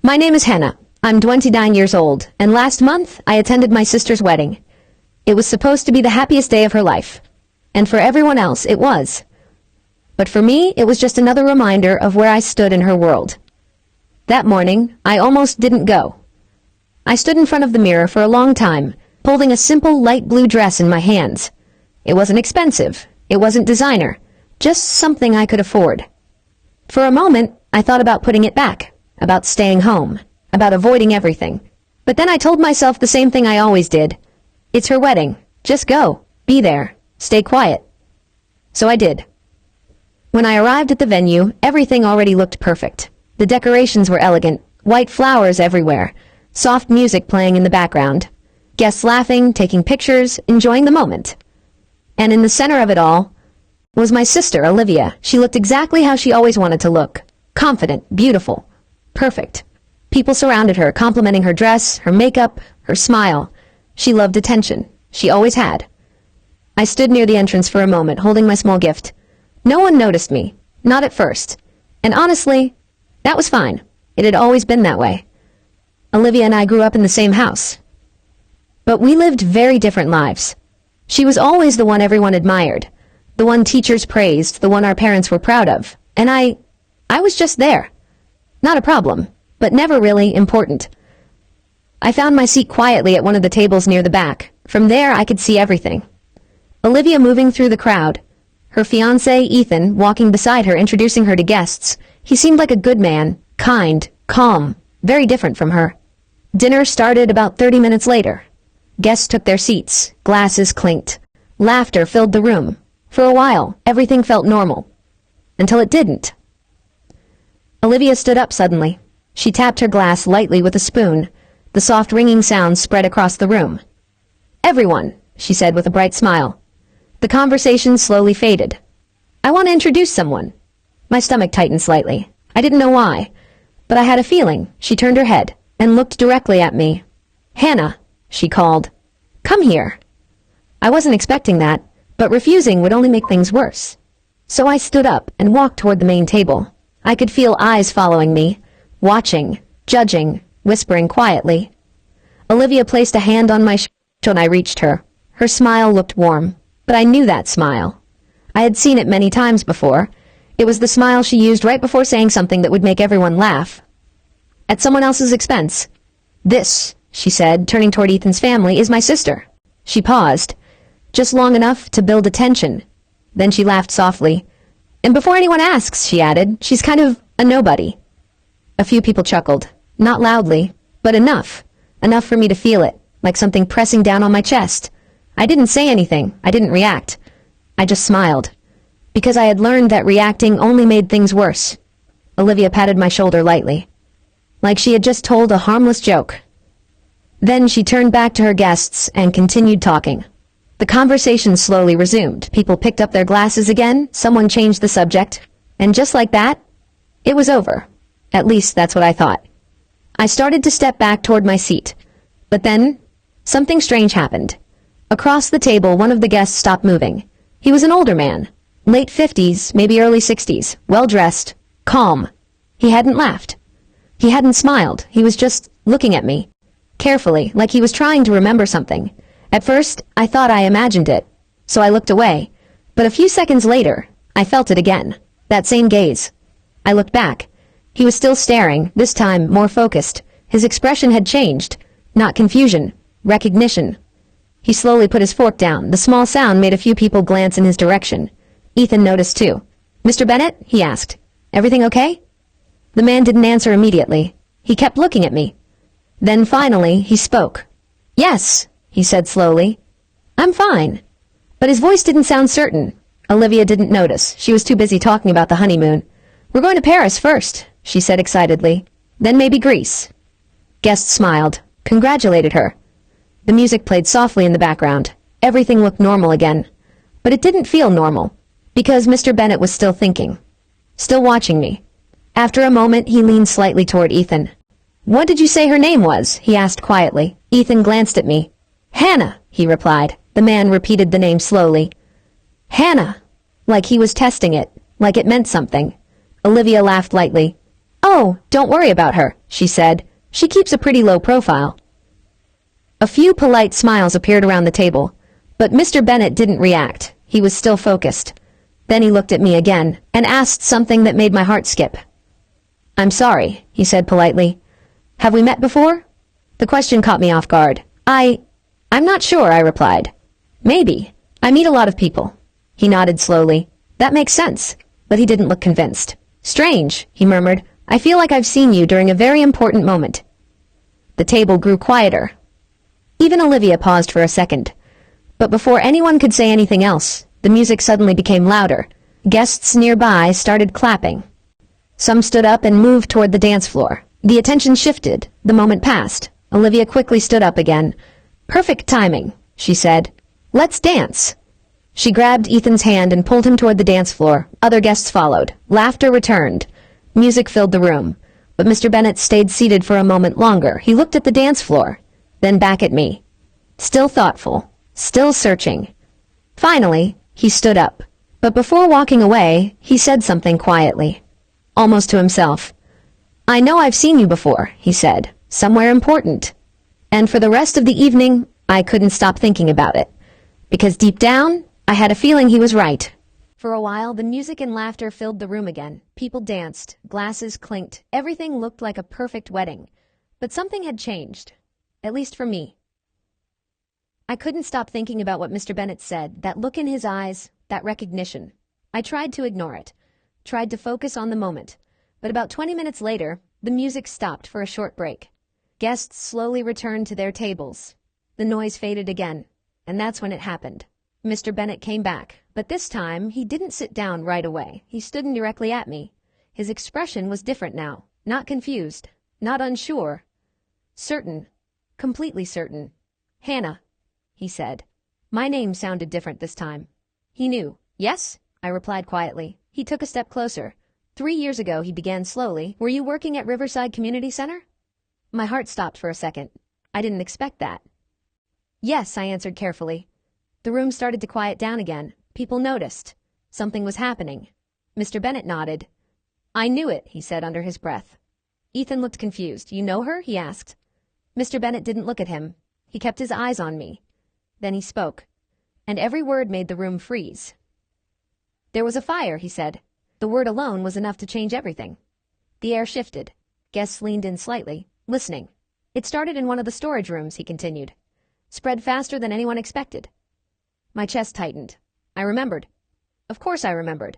My name is Hannah. I'm 29 years old, and last month I attended my sister's wedding. It was supposed to be the happiest day of her life. And for everyone else, it was. But for me, it was just another reminder of where I stood in her world. That morning, I almost didn't go. I stood in front of the mirror for a long time, holding a simple light blue dress in my hands. It wasn't expensive. It wasn't designer. Just something I could afford. For a moment, I thought about putting it back, about staying home, about avoiding everything. But then I told myself the same thing I always did. It's her wedding. Just go. Be there. Stay quiet. So I did. When I arrived at the venue, everything already looked perfect. The decorations were elegant, white flowers everywhere, soft music playing in the background, guests laughing, taking pictures, enjoying the moment. And in the center of it all was my sister, Olivia. She looked exactly how she always wanted to look. Confident, beautiful, perfect. People surrounded her, complimenting her dress, her makeup, her smile. She loved attention. She always had. I stood near the entrance for a moment, holding my small gift. No one noticed me. Not at first. And honestly, that was fine. It had always been that way. Olivia and I grew up in the same house. But we lived very different lives. She was always the one everyone admired, the one teachers praised, the one our parents were proud of. And I was just there. Not a problem, but never really important. I found my seat quietly at one of the tables near the back. From there, I could see everything. Olivia moving through the crowd. Her fiancé, Ethan, walking beside her, introducing her to guests. He seemed like a good man, kind, calm, very different from her. Dinner started about 30 minutes later. Guests took their seats. Glasses clinked. Laughter filled the room. For a while, everything felt normal. Until it didn't. Olivia stood up suddenly. She tapped her glass lightly with a spoon. The soft ringing sound spread across the room. "Everyone," she said with a bright smile. The conversation slowly faded. "I want to introduce someone." My stomach tightened slightly. I didn't know why, but I had a feeling. She turned her head and looked directly at me. "Hannah," she called. "Come here." I wasn't expecting that, but refusing would only make things worse. So I stood up and walked toward the main table. I could feel eyes following me, watching, judging, whispering quietly. Olivia placed a hand on my shoulder when I reached her. Her smile looked warm, but I knew that smile. I had seen it many times before. It was the smile she used right before saying something that would make everyone laugh. At someone else's expense. "This," she said, turning toward Ethan's family, "is my sister." She paused, just long enough to build attention. Then she laughed softly. "And before anyone asks," she added, "she's kind of a nobody." A few people chuckled. Not loudly, but enough. Enough for me to feel it, like something pressing down on my chest. I didn't say anything. I didn't react. I just smiled. Because I had learned that reacting only made things worse. Olivia patted my shoulder lightly, like she had just told a harmless joke. Then she turned back to her guests and continued talking. The conversation slowly resumed. People picked up their glasses again, someone changed the subject, and just like that, it was over. At least that's what I thought. I started to step back toward my seat, but then something strange happened. Across the table, one of the guests stopped moving. He was an older man, late 50s, maybe early 60s, well-dressed, calm. He hadn't laughed. He hadn't smiled. He was just looking at me, carefully, like he was trying to remember something. At first, I thought I imagined it, so I looked away. But a few seconds later, I felt it again, that same gaze. I looked back. He was still staring, this time more focused. His expression had changed. Not confusion, recognition. He slowly put his fork down. The small sound made a few people glance in his direction. Ethan noticed too. "Mr. Bennett?" he asked. "Everything okay?" The man didn't answer immediately. He kept looking at me. Then finally, he spoke. "Yes," he said slowly. "I'm fine." But his voice didn't sound certain. Olivia didn't notice. She was too busy talking about the honeymoon. "We're going to Paris first," she said excitedly. "Then maybe Greece." Guests smiled, congratulated her. The music played softly in the background. Everything looked normal again. But it didn't feel normal, because Mr. Bennett was still thinking, still watching me. After a moment, he leaned slightly toward Ethan. "What did you say her name was?" he asked quietly. Ethan glanced at me. "Hannah," he replied. The man repeated the name slowly. "Hannah," like he was testing it, like it meant something. Olivia laughed lightly. "Oh, don't worry about her," she said. "She keeps a pretty low profile." A few polite smiles appeared around the table, but Mr. Bennet didn't react. He was still focused. Then he looked at me again and asked something that made my heart skip. "I'm sorry," he said politely. "Have we met before?" The question caught me off guard. I'm not sure," I replied. "Maybe. I meet a lot of people." He nodded slowly. "That makes sense." But he didn't look convinced. "Strange," he murmured. "I feel like I've seen you during a very important moment." The table grew quieter. Even Olivia paused for a second. But before anyone could say anything else, the music suddenly became louder. Guests nearby started clapping. Some stood up and moved toward the dance floor. The attention shifted. The moment passed. Olivia quickly stood up again. "Perfect timing," she said. "Let's dance." She grabbed Ethan's hand and pulled him toward the dance floor. Other guests followed. Laughter returned. Music filled the room. But Mr. Bennet stayed seated for a moment longer. He looked at the dance floor, then back at me. Still thoughtful. Still searching. Finally, he stood up. But before walking away, he said something quietly, almost to himself. "I know I've seen you before," he said. "Somewhere important." And for the rest of the evening, I couldn't stop thinking about it. Because deep down, I had a feeling he was right. For a while, the music and laughter filled the room again. People danced, glasses clinked, everything looked like a perfect wedding. But something had changed. At least for me. I couldn't stop thinking about what Mr. Bennet said, that look in his eyes, that recognition. I tried to ignore it, tried to focus on the moment. But about 20 minutes later, the music stopped for a short break. Guests slowly returned to their tables. The noise faded again, and that's when it happened. Mr. Bennet came back, but this time he didn't sit down right away. He stood directly at me. His expression was different now, not confused, not unsure. Certain, completely certain. "Hannah," he said. My name sounded different this time. He knew. "Yes?" I replied quietly. He took a step closer. 3 years ago, he began slowly. "Were you working at Riverside Community Center?" My heart stopped for a second. I didn't expect that. "Yes," I answered carefully. The room started to quiet down again. People noticed. Something was happening. Mr. Bennet nodded. "I knew it," he said under his breath. Ethan looked confused. "You know her?" he asked. Mr. Bennet didn't look at him. He kept his eyes on me. Then he spoke. And every word made the room freeze. "There was a fire," he said. The word alone was enough to change everything. The air shifted. Guests leaned in slightly, listening. "It started in one of the storage rooms," he continued. "Spread faster than anyone expected." My chest tightened. I remembered. Of course I remembered.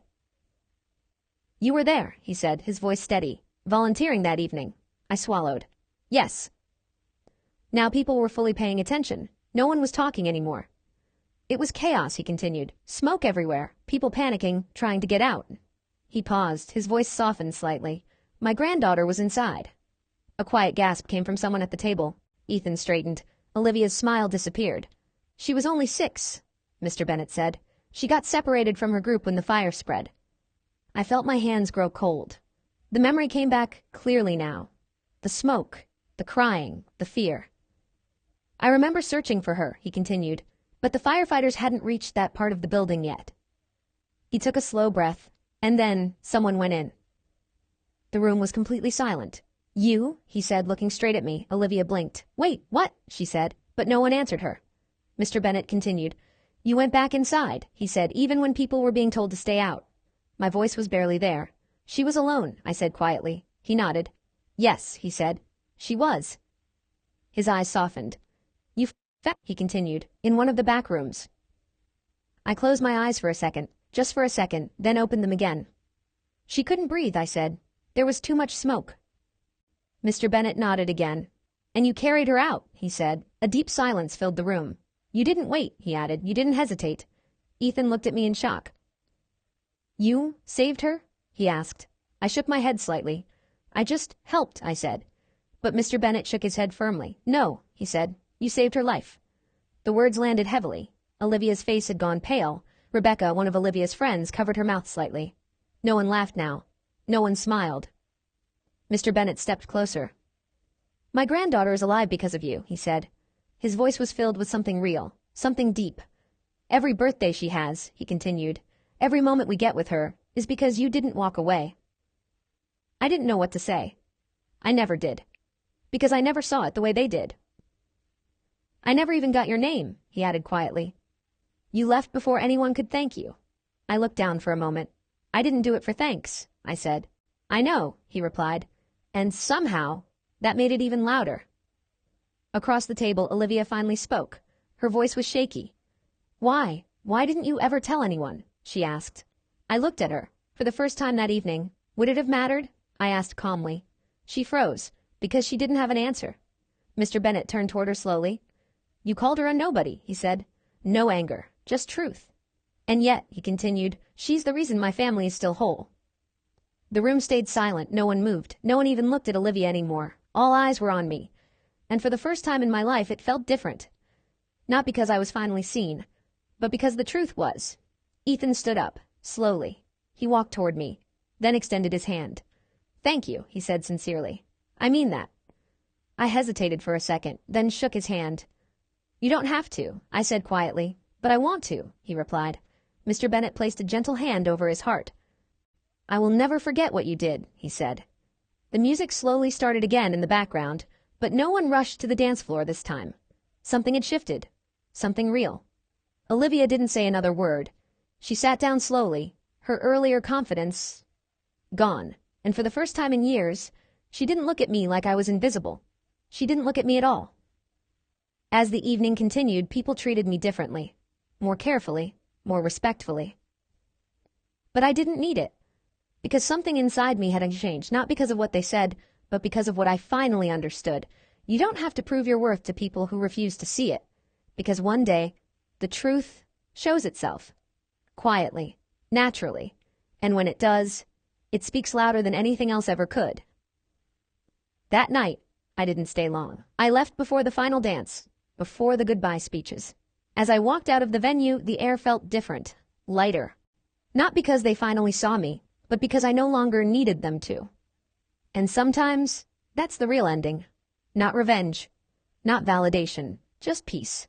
"You were there," he said, his voice steady. "Volunteering that evening." I swallowed. "Yes." Now people were fully paying attention. No one was talking anymore. "It was chaos," he continued. "Smoke everywhere. People panicking, trying to get out." He paused. His voice softened slightly. "My granddaughter was inside." A quiet gasp came from someone at the table. Ethan straightened. Olivia's smile disappeared. "She was only 6, Mr. Bennet said. "She got separated from her group when the fire spread." I felt my hands grow cold. The memory came back clearly now. The smoke, the crying, the fear. "I remember searching for her," he continued, "but the firefighters hadn't reached that part of the building yet." He took a slow breath, and then someone went in. The room was completely silent. "You?" he said, looking straight at me. Olivia blinked. "Wait, what?" she said, but no one answered her. Mr. Bennet continued. "You went back inside," he said, "even when people were being told to stay out." My voice was barely there. "She was alone," I said quietly. He nodded. "Yes," he said. "She was." His eyes softened. "You he continued, "in one of the back rooms." I closed my eyes for a second, just for a second, then opened them again. "She couldn't breathe," I said. "There was too much smoke." Mr. Bennet nodded again. "And you carried her out," he said. A deep silence filled the room. "You didn't wait," he added. "You didn't hesitate." Ethan looked at me in shock. "You saved her?" he asked. I shook my head slightly. "I just helped," I said. But Mr. Bennet shook his head firmly. "No," he said. "You saved her life." The words landed heavily. Olivia's face had gone pale. Rebecca, one of Olivia's friends, covered her mouth slightly. No one laughed now. No one smiled. Mr. Bennet stepped closer. "My granddaughter is alive because of you," he said. His voice was filled with something real, something deep. "Every birthday she has," he continued, "every moment we get with her, is because you didn't walk away." I didn't know what to say. I never did. Because I never saw it the way they did. I never even got your name, he added quietly. You left before anyone could thank you. I looked down for a moment. I didn't do it for thanks, I said. I know, he replied. And somehow, that made it even louder. Across the table, Olivia finally spoke. Her voice was shaky. Why? Why didn't you ever tell anyone? She asked. I looked at her. For the first time that evening. Would it have mattered? I asked calmly. She froze, because she didn't have an answer. Mr. Bennet turned toward her slowly. You called her a nobody, he said. No anger, just truth. And yet, he continued, she's the reason my family is still whole. The room stayed silent. No one moved. No one even looked at Olivia anymore. All eyes were on me. And for the first time in my life, it felt different. Not because I was finally seen, but because the truth was. Ethan stood up, slowly. He walked toward me, then extended his hand. Thank you, he said sincerely. I mean that. I hesitated for a second, then shook his hand. You don't have to, I said quietly. But I want to, he replied. Mr. Bennet placed a gentle hand over his heart. I will never forget what you did, he said. The music slowly started again in the background, but no one rushed to the dance floor this time. Something had shifted. Something real. Olivia didn't say another word. She sat down slowly, her earlier confidence gone, and for the first time in years, she didn't look at me like I was invisible. She didn't look at me at all. As the evening continued, people treated me differently, more carefully, more respectfully. But I didn't need it, because something inside me had changed, not because of what they said, but because of what I finally understood. You don't have to prove your worth to people who refuse to see it, because one day, the truth shows itself, quietly, naturally, and when it does, it speaks louder than anything else ever could. That night, I didn't stay long. I left before the final dance, before the goodbye speeches. As I walked out of the venue, the air felt different, lighter. Not because they finally saw me, but because I no longer needed them to. And sometimes, that's the real ending. Not revenge, not validation, just peace.